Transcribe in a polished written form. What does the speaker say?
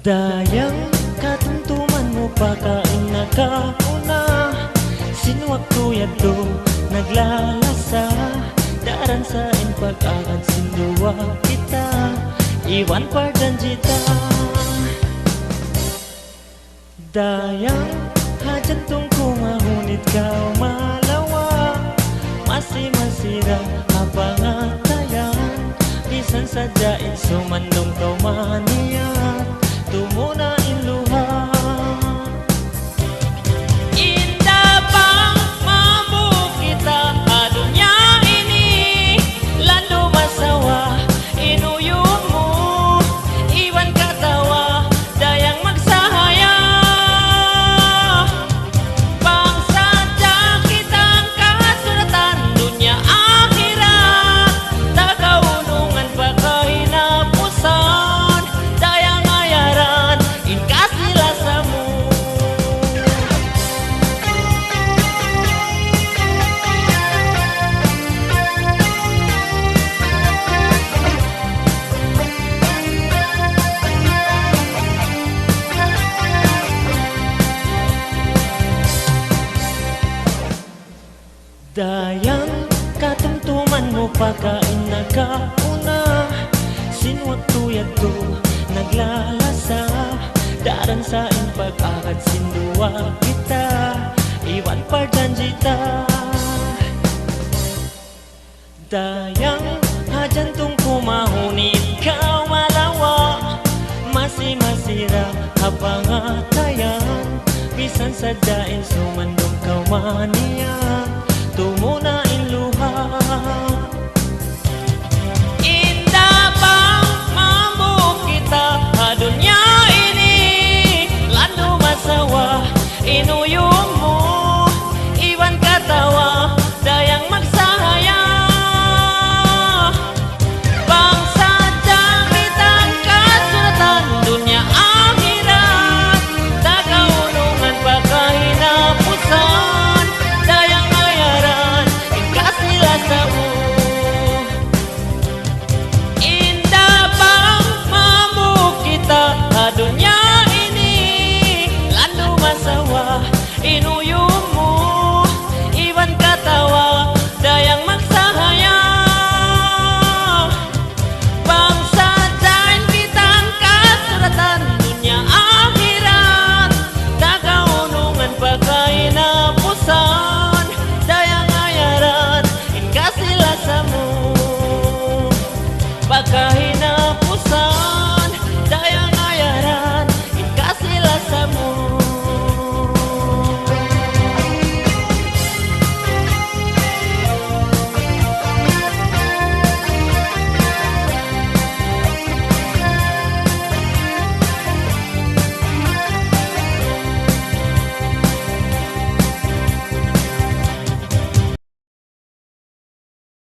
Dayang katuntuman mo pagkain nakauna. Sinwakto yato naglalasa. Daran sa pag-agad sinduwa kita. Iwan pardan jita. Dayang hajantong kumahunit kau malawa. Masih masira apangatayan. Bisan saja insumandong kau maniat. Tumuna inluha. Indah pang mampu kita adunya ini. Lando masawa inuyumu. Iwan katawa dayang magsahaya. Bangsa kitang kasuratan dunia akhirat. Tagaunungan pagkahinapusan. Dayang ayaran inkasila samu. Dayang katumtuman mo pagkain nakauna. Sinwakto yato naglalasa. Daran sa pag-agad sinduwa kita. Iwan pardan jita. Dayang hajantong kumahunit kau malawa. Masih masira kapangatayan. Bisan sadain sumandong kau mania. Tumuna inluha.